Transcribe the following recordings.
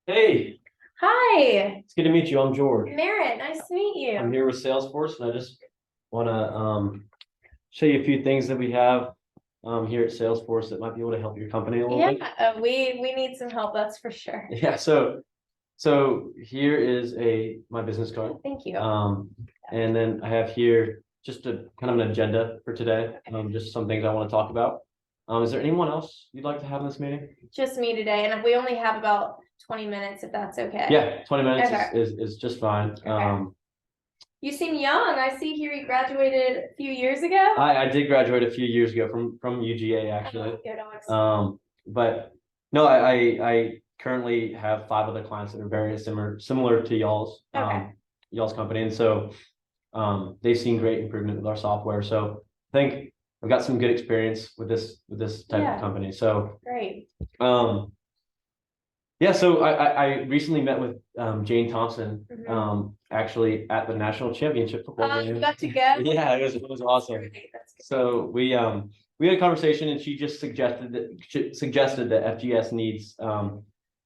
Hey, Hi, it's good to meet you. I'm George. Merritt. Nice to meet I'm you. here with Salesforce, and I just want to show you a few things that we have here at Salesforce that might be able to help your company a little Yeah, bit. we need some help, that's for sure. Yeah, so here is a my business card. Thank you. And then I have here just a kind of an agenda for today. Just some things I want to talk about. Is there anyone else you'd like to have in this meeting? Just me today, and we only have about 20 minutes if that's okay. Yeah, 20 minutes Okay. is just fine. Okay. You seem young. I see here you graduated a few years ago. I did graduate a few years ago from UGA actually. But no, I currently have 5 other clients that are very similar to y'all's Okay. y'all's company, and so they've seen great improvement with our software. So I think I've got some good experience with this type Yeah. of company. So Great. yeah, so I recently met with Jane Thompson actually at the national championship football You game. got to go. Yeah, it was awesome. That's great. That's great. So we had a conversation, and she just suggested that FGS needs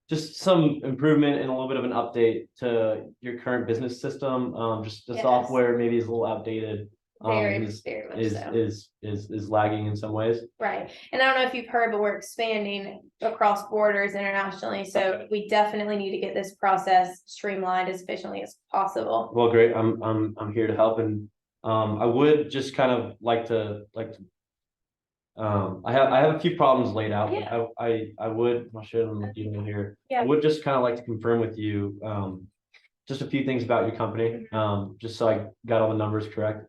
just some improvement and a little bit of an update to your current business system. Just the Yes. software maybe is a little outdated. Very Is much so. is lagging in some ways. Right. And I don't know if you've heard, but we're expanding across borders internationally. So we definitely need to get this process streamlined as efficiently as possible. Well, great. I'm here to help, and I would just kind of like to I have a few problems laid out, but Yeah. I would I'll share them with you here. Yeah. I would just kind of like to confirm with you just a few things about your company, just so I got all the numbers correct.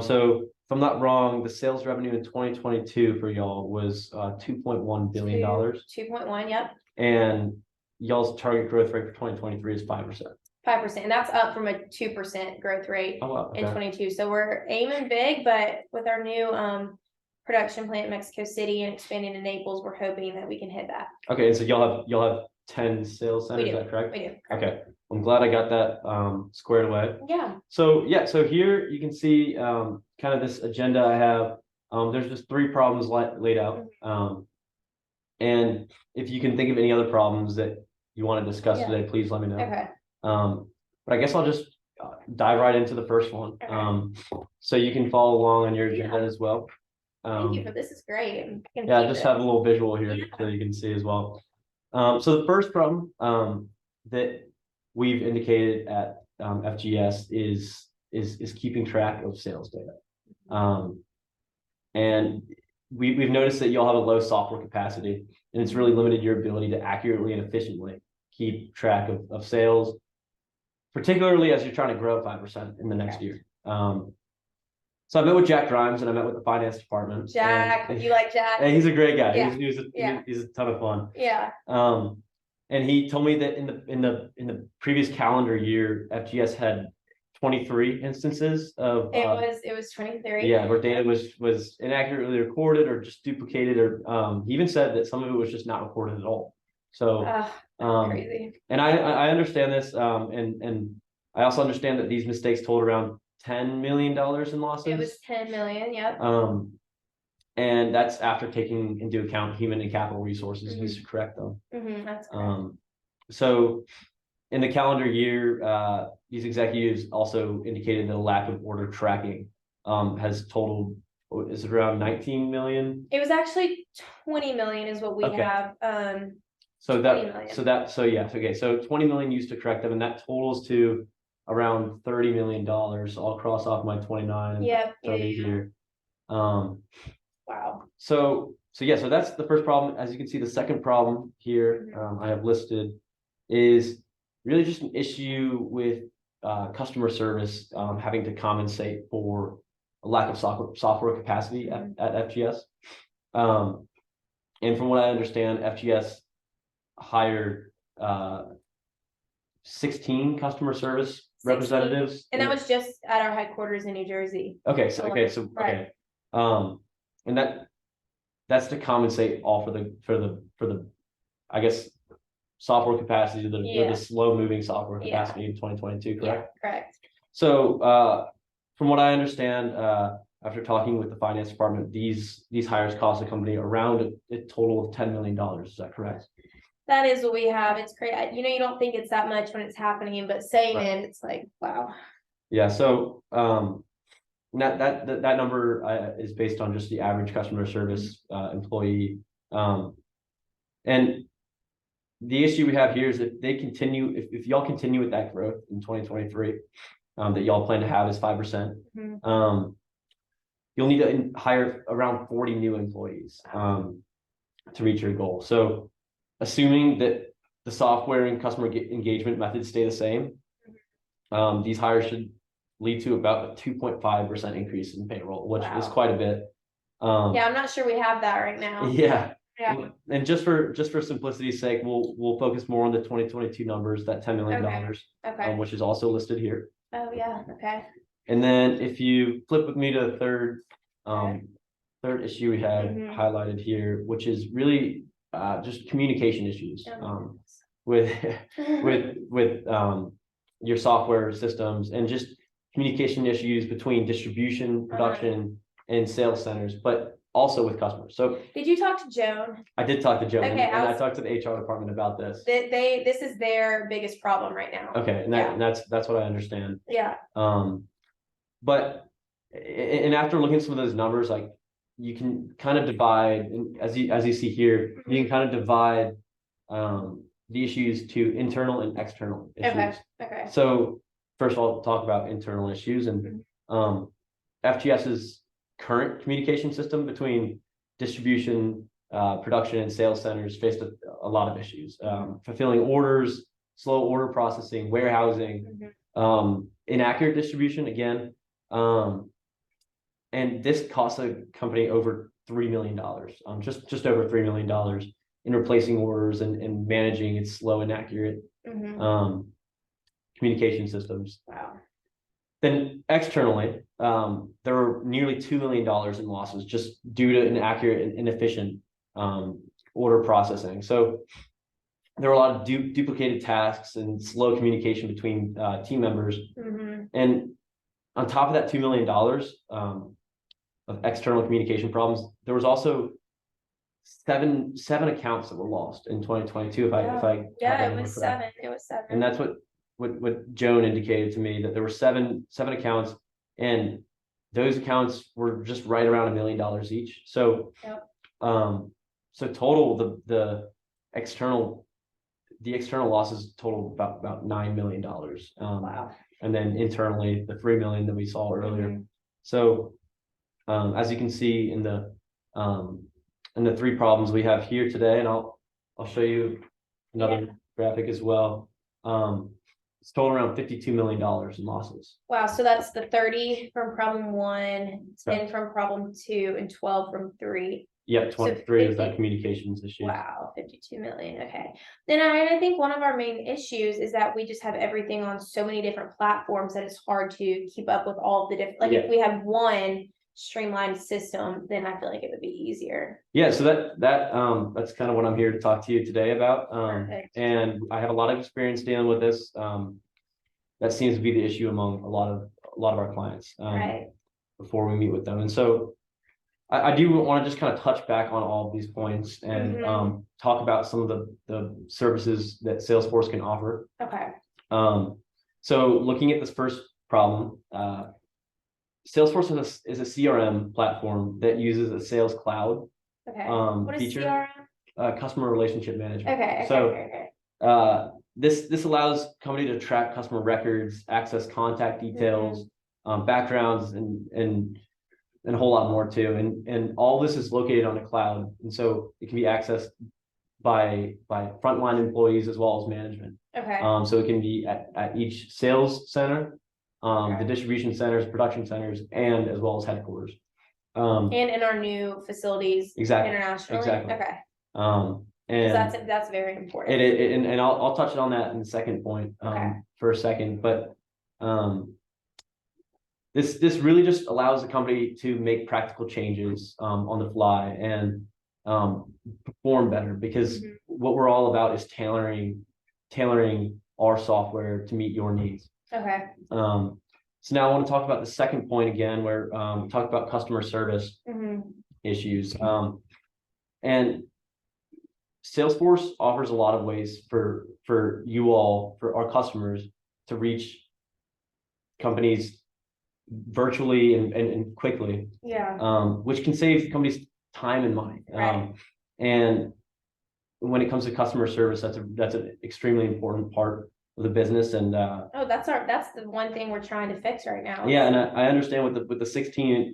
So if I'm not wrong, the sales revenue in 2022 for y'all was $2.1 billion. 2.1, yep. And y'all's target growth rate for 2023 is 5%. 5%. That's up from a 2% growth rate in 22. So we're aiming big, but with our new production plant in Mexico City and expanding to Naples, we're hoping that we can hit that. Okay, and so y'all have 10 sales centers, is that correct? We do. Okay. I'm glad I got that squared away. Yeah. So so here you can see kind of this agenda I have. There's just 3 problems laid out. And if you can think of any other problems that you want to discuss today, please let me know. Okay. But I guess I'll just dive right into the first one. So you can follow along on your agenda as well. Thank you for this. Is great. Yeah, I just have a little visual here so you can see as well. So the first problem that we've indicated at FGS is keeping track of sales data. And we've noticed that y'all have a low software capacity, and it's really limited your ability to accurately and efficiently keep track of sales, particularly as you're trying to grow 5% in the next year. So I met with Jack Grimes, and I met with the finance department. Jack, you like Jack? And he's a great guy. Yeah. He's a ton of fun. Yeah. And he told me that in the previous calendar year, FGS had 23 instances of it was 23. Yeah, where data was inaccurately recorded or just duplicated, or he even said that some of it was just not recorded at all. So crazy. And I understand this, and I also understand that these mistakes totaled around $10 million in losses. It was 10 million, yep. And that's after taking into account human and capital resources used to correct them. That's correct. So in the calendar year, these executives also indicated that a lack of order tracking has totaled, is it around 19 million? It was actually 20 million is what we have. So so 20 million used to correct them, and that totals to around $30 million. I'll cross off my 29 and 30 here. Wow. So that's the first problem. As you can see, the second problem here I have listed is really just an issue with customer service having to compensate for a lack of software capacity at FGS. And from what I understand, FGS hired 16 customer service representatives, and that was just at our headquarters in New Jersey. Okay. And that's to compensate all for the I guess software capacity, the slow moving software capacity in 2022, correct? Yeah, correct. So from what I understand, after talking with the finance department, these hires cost the company around a total of $10 million. Is that correct? That is what we have. It's crazy. You don't think it's that much when it's happening, but saying it, it's like, wow. Yeah, so that number is based on just the average customer service employee. And the issue we have here is if they continue, if y'all continue with that growth in 2023, that y'all plan to have is 5%. You'll need to hire around 40 new employees to reach your goal. So assuming that the software and customer engagement methods stay the same, these hires should lead to about a 2.5% increase in payroll, which is quite a bit. Yeah, I'm not sure we have that right now. Yeah. And just for simplicity's sake, we'll focus more on the 2022 numbers, that $10 million, which is also listed here. Oh yeah, okay. And then if you flip with me to the third issue we have highlighted here, which is really just communication issues with your software systems, and just communication issues between distribution, production, and sales centers, but also with customers. So did you talk to Joan? I did talk to Joan, okay, and I talked to the HR department about this. This is their biggest problem right now. Okay, and that's what I understand. Yeah. But and after looking at some of those numbers, like you can kind of divide, and as you see here, you can kind of divide the issues to internal and external issues. Okay. So first of all, talk about internal issues, and FGS's current communication system between distribution, production, and sales centers faced a lot of issues. Fulfilling orders, slow order processing, warehousing, inaccurate distribution again. And this cost the company over $3 million, just over $3 million in replacing orders and managing its slow, inaccurate communication systems. Wow. Then externally, there were nearly $2 million in losses just due to inaccurate and inefficient order processing. So there were a lot of duplicated tasks and slow communication between team members. And on top of that $2 million of external communication problems, there was also seven accounts that were lost in 2022. It was seven. And that's what Joan indicated to me, that there were seven accounts, and those accounts were just right around $1 million each. So so total the external losses total about $9 million. Wow. And then internally the $3 million that we saw earlier. So as you can see in the three problems we have here today, and I'll show you another graphic as well. It's total around $52 million in losses. Wow, so that's the 30 from problem 1, 10 from problem 2, and 12 from 3. Yeah, 23 is that communications issue. Wow, 52 million. Okay. Then I think one of our main issues is that we just have everything on so many different platforms that it's hard to keep up with all of the different, if we had one streamlined system, then I feel like it would be easier. Yeah, so that's kind of what I'm here to talk to you today about. And I have a lot of experience dealing with this. That seems to be the issue among a lot of our clients before we meet with them. And so I do want to just kind of touch back on all of these points and talk about some of the services that Salesforce can offer. Okay. So looking at this first problem, Salesforce is a CRM platform that uses a Sales Cloud What is feature. CRM? Customer relationship management. Okay. This allows company to track customer records, access contact details, backgrounds, and a whole lot more too. And all this is located on the cloud, and so it can be accessed by frontline employees as well as management. Okay. So it can be at each sales center, the distribution centers, production centers, and as well as headquarters. And in our new facilities internationally. Exactly. Okay. And that's very important. And I'll touch on that in the second point for a second, but this really just allows the company to make practical changes on the fly and perform better, because what we're all about is tailoring our software to meet your needs. Okay. So now I want to talk about the second point again, where we talked about customer service issues. And Salesforce offers a lot of ways for you all, for our customers, to reach companies virtually and quickly, Yeah. which can save companies time and money. Right. And when it comes to customer service, that's an extremely important part of the business. And Oh, that's the one thing we're trying to fix right now. yeah, and I understand with the 16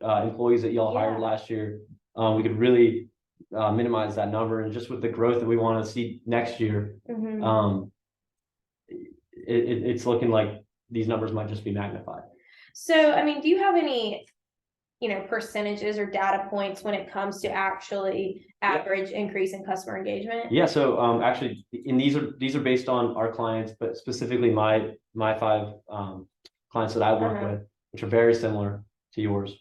employees that y'all hired Yeah. last year, we could really minimize that number. And just with the growth that we want to see next year, Mhm. it's looking like these numbers might just be magnified. So, I mean, do you have any, percentages or data points when it comes to actually average increase in customer engagement? Yeah, so actually, and these are based on our clients, but specifically my 5 clients that I work Uh-huh. with, which are very similar to yours.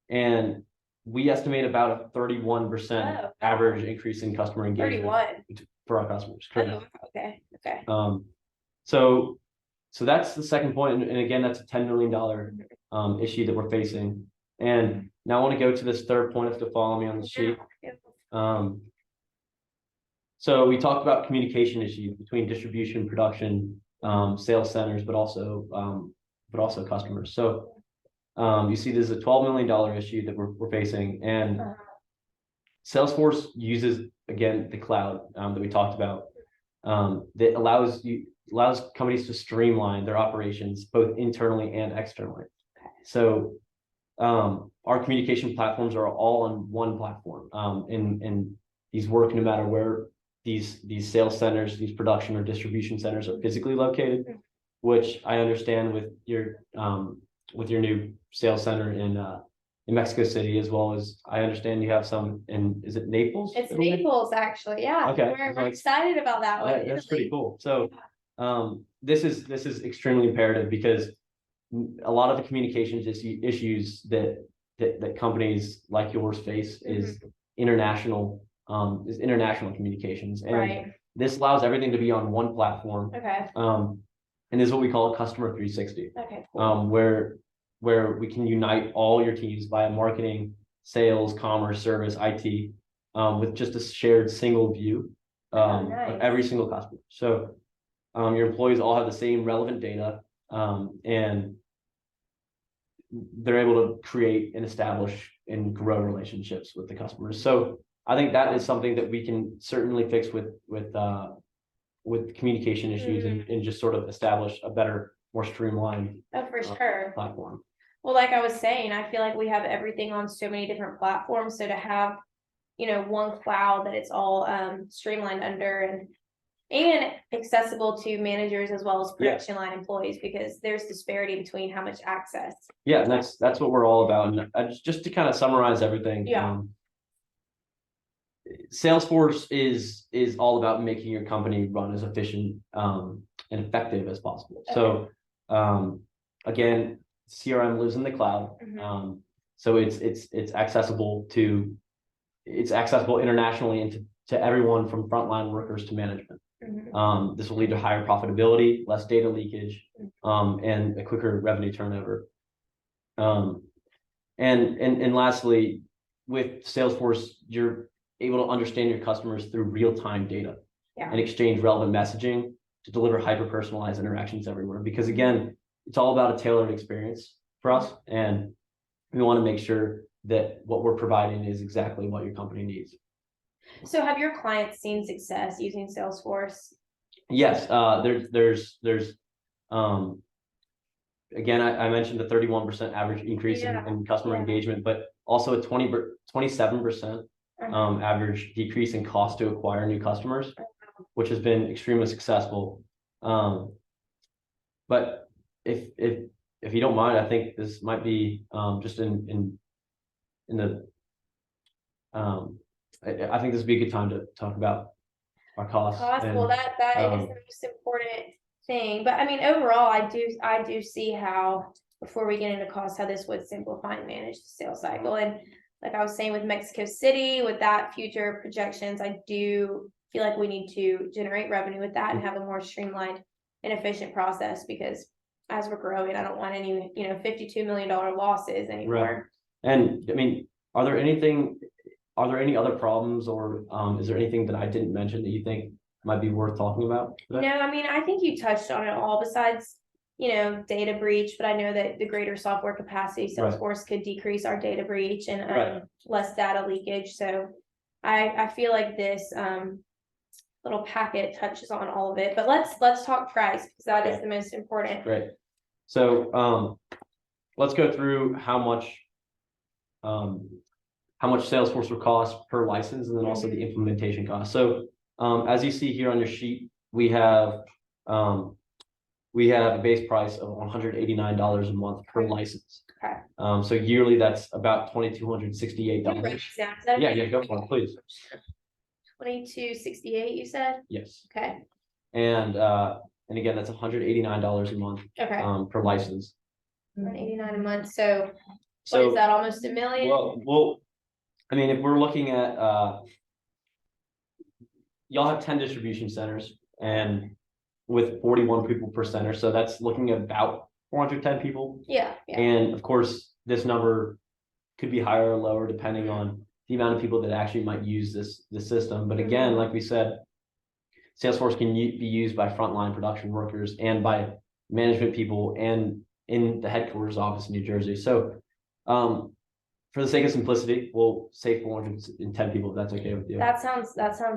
And we estimate about a 31% Oh. average increase in customer engagement 31. for our customers. Correct. Oh, okay. So that's the second point, and again, that's a $10 million issue that we're facing. And now I want to go to this third point, if you follow me on the sheet. So we talked about communication issues between distribution, production, sales centers, but also customers. So you see, there's a $12 million issue that we're facing, and Salesforce uses, again, the cloud that we talked about, that allows companies to streamline their operations both internally and externally. So our communication platforms are all on one platform, and these work no matter where these sales centers, these production or distribution centers are physically located, which I understand with your new sales center in Mexico City, as well as I understand you have some in, is it Naples? It's Naples, actually. Yeah. Okay. We're excited about that one. That's pretty cool. So this is extremely imperative, because a lot of the communications issues that companies like yours face is international communications, and Right. this allows everything to be on one platform. Okay. And this is what we call a customer 360, Okay. Cool. where we can unite all your teams via marketing, sales, commerce, service, IT, with just a shared single view of every single customer. So your employees all have the same relevant data, and they're able to create and establish and grow relationships with the customers. So I think that is something that we can certainly fix with communication issues, and just sort of establish a better, more streamlined for sure platform. Well, like I was saying, I feel like we have everything on so many different platforms. So to have, one cloud that it's all streamlined under and accessible to managers as well as production line employees, because there's disparity between how much access. Yeah, and that's what we're all about. And just to kind of summarize everything. Yeah. Salesforce is all about making your company run as efficient and effective as possible. Okay. So again, CRM lives in the cloud. So it's accessible internationally and to everyone from frontline workers to management. This will lead to higher profitability, less data leakage, and a quicker revenue turnover. And lastly, with Salesforce, you're able to understand your customers through real-time data and exchange relevant messaging to deliver hyper-personalized interactions everywhere. Because again, it's all about a tailored experience for us, and we want to make sure that what we're providing is exactly what your company needs. So have your clients seen success using Salesforce? Yes, there's again, I mentioned the 31% average increase in customer engagement, but also a 27% average decrease in cost to acquire new customers, which has been extremely successful. But if you don't mind, I think this might be just in the I think this would be a good time to talk about our costs. Well, that is the most important thing. But I mean, overall, I do see how, before we get into costs, how this would simplify and manage the sales cycle. And like I was saying with Mexico City, with that future projections, I do feel like we need to generate revenue with that and have a more streamlined and efficient process, because as we're growing, I don't want any, $52 million losses anymore. Right. And I mean, are there anything are there any other problems or, is there anything that I didn't mention that you think might be worth talking about No, today? I mean, I think you touched on it all besides, data breach, but I know that the greater software capacity Right. Salesforce could decrease our data breach and Right. less data leakage. So I feel like this little packet touches on all of it, but let's talk price because that is Okay. the most important. Great. So, let's go through how much Salesforce will cost per license and then also the implementation cost. So, as you see here on your sheet, we have a base price of $189 a month per license. Okay. So yearly, that's about $2,268. Yeah, go for it, please. 2268, you said? Yes. Okay. And again, that's $189 a month, Okay. per license. 189 a month. So what So, is that? Almost $1 million? well, I mean, if we're looking at, y'all have 10 distribution centers and with 41 people per center, so that's looking at about 410 people. Yeah. And of course, this number could be higher or lower depending on the amount of people that actually might use this system. But again, like we said, Salesforce can be used by frontline production workers and by management people and in the headquarters office in New Jersey. So, for the sake of simplicity, we'll say 410 people, if that's okay with you. That sounds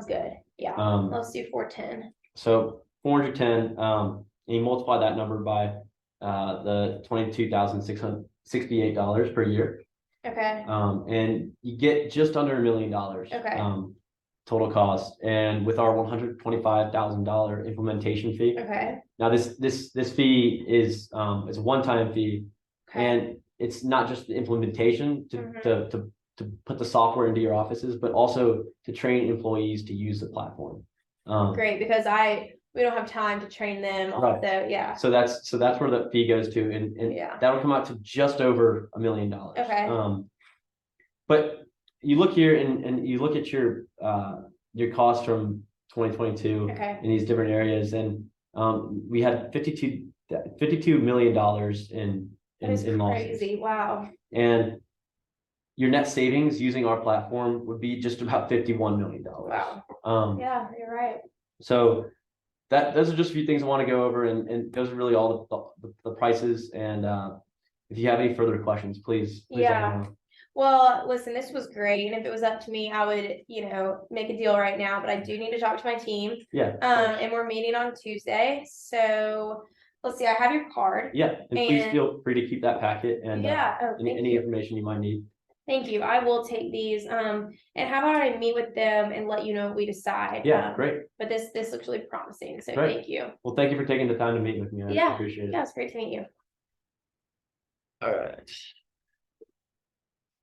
good. Yeah. Let's do 410. So 410, and you multiply that number by the $22,668 per year. Okay. And you get just under $1 million. Okay. Total cost, and with our $125,000 implementation fee. Okay. Now this fee is it's a one-time fee, Okay. and it's not just the implementation to put the software into your offices, but also to train employees to use the platform. Great, because we don't have time to train them. Right. Also, yeah. So that's where the fee goes to, and Yeah. that'll come out to just over $1 million. Okay. But you look here and you look at your costs from 2022 Okay. in these different areas, and we had $52 million in That is losses. crazy. Wow. And your net savings using our platform would be just about $51 million. Wow. Yeah, you're right. So those are just a few things I want to go over, and those are really all the prices. And if you have any further questions, please let me know. Well, listen, this was great. And if it was up to me, I would, make a deal right now, but I do need to talk to my team. Yeah. And we're meeting on Tuesday. So let's see, I have your card. Yeah. And please feel free to keep that packet and any information you might need. Thank you. I will take these. And how about I meet with them and let you know what we decide? Yeah, great. But this looks really promising. So Great. thank you. Well, thank you for taking the time to meet with me. I appreciate it. Yeah, it's great to meet you. All right.